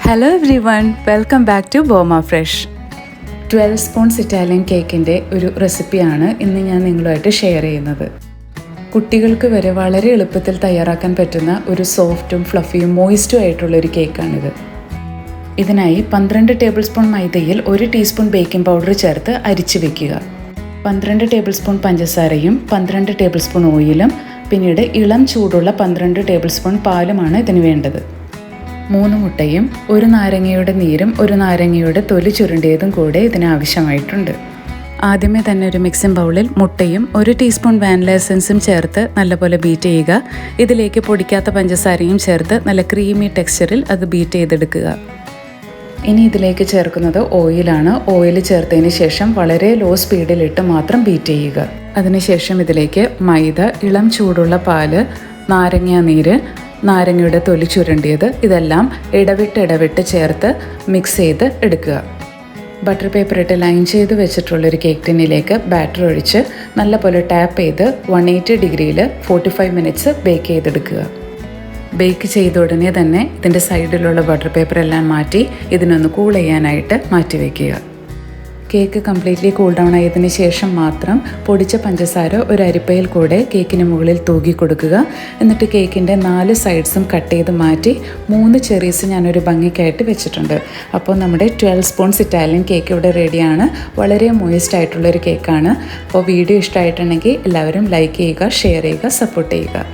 Hello everyone, welcome back to Boma fresh. 12 spoons Italian കേക്കിൻ്റെ ഒരു റെസിപ്പിയാണ് ഇന്ന് ഞാൻ നിങ്ങളുമായിട്ട് ഷെയർ ചെയ്യുന്നത്. കുട്ടികൾക്ക് വരെ വളരെ എളുപ്പത്തിൽ തയ്യാറാക്കാൻ പറ്റുന്ന ഒരു സോഫ്റ്റും ഫ്ലഫിയും മോയിസ്റ്റും ആയിട്ടുള്ളൊരു കേക്കാണിത്. ഇതിനായി 12 ടേബിൾ സ്പൂൺ മൈദയിൽ 1 ടീസ്പൂൺ ബേക്കിംഗ് പൗഡർ ചേർത്ത് അരിച്ചു വെക്കുക. 12 ടേബിൾ സ്പൂൺ പഞ്ചസാരയും 12 ടേബിൾ സ്പൂൺ ഓയിലും പിന്നീട് ഇളം ചൂടുള്ള 12 ടേബിൾ സ്പൂൺ പാലുമാണ് ഇതിന് വേണ്ടത്. 3 മുട്ടയും 1 നാരങ്ങയുടെ നീരും 1 നാരങ്ങയുടെ തൊലി ചുരുണ്ടിയതും കൂടെ ഇതിനാവശ്യമായിട്ടുണ്ട്. ആദ്യമേ തന്നെ ഒരു മിക്സിംഗ് ബൗളിൽ മുട്ടയും 1 ടീസ്പൂൺ വാനില എസൻസും ചേർത്ത് നല്ലപോലെ ബീറ്റ് ചെയ്യുക. ഇതിലേക്ക് പൊടിക്കാത്ത പഞ്ചസാരയും ചേർത്ത് നല്ല ക്രീമി ടെക്സ്ചറിൽ അത് ബീറ്റ് ചെയ്തെടുക്കുക. ഇനി ഇതിലേക്ക് ചേർക്കുന്നത് ഓയിലാണ്. ഓയിൽ ചേർത്തതിന് ശേഷം വളരെ ലോ സ്പീഡിലിട്ട് മാത്രം ബീറ്റ് ചെയ്യുക. അതിനുശേഷം ഇതിലേക്ക് മൈദ, ഇളം ചൂടുള്ള പാല്, നാരങ്ങ നീര്, നാരങ്ങയുടെ തൊലി ചുരണ്ടിയത് ഇതെല്ലാം ഇടവിട്ട് ചേർത്ത് മിക്സ് ചെയ്ത് എടുക്കുക. ബട്ടർ പേപ്പർ ഇട്ട് ലൈൻ ചെയ്ത് വെച്ചിട്ടുള്ളൊരു കേക്ക് ടിന്നിലേക്ക് ബാറ്റർ ഒഴിച്ച് നല്ലപോലെ ടാപ്പ് ചെയ്ത് 180 ഡിഗ്രിയിൽ 45 മിനിറ്റ്സ് ബേക്ക് ചെയ്തെടുക്കുക. ബേക്ക് ചെയ്ത ഉടനെ തന്നെ ഇതിൻ്റെ സൈഡിലുള്ള ബട്ടർ പേപ്പർ എല്ലാം മാറ്റി ഇതിനൊന്ന് കൂൾ ചെയ്യാനായിട്ട് മാറ്റി വയ്ക്കുക. കേക്ക് കംപ്ലീറ്റ്ലി കൂൾ ഡൗൺ ആയതിനു ശേഷം മാത്രം പൊടിച്ച പഞ്ചസാര ഒരു അരിപ്പയിൽ കൂടെ കേക്കിന് മുകളിൽ തൂക്കി കൊടുക്കുക. എന്നിട്ട് കേക്കിൻ്റെ 4 സൈഡ്സും കട്ട് ചെയ്ത് മാറ്റി 3 ചെറീസ് ഞാനൊരു ഭംഗിക്കായിട്ട് വെച്ചിട്ടുണ്ട്. അപ്പോൾ നമ്മുടെ 12 സ്പൂൺസ് ഇറ്റാലിയൻ കേക്ക് ഇവിടെ റെഡിയാണ്. വളരെ മോയിസ്റ്റ് ആയിട്ടുള്ളൊരു കേക്കാണ്. അപ്പോൾ വീഡിയോ ഇഷ്ടമായിട്ടുണ്ടെങ്കിൽ എല്ലാവരും ലൈക്ക് ചെയ്യുക, ഷെയർ ചെയ്യുക, സപ്പോർട്ട് ചെയ്യുക.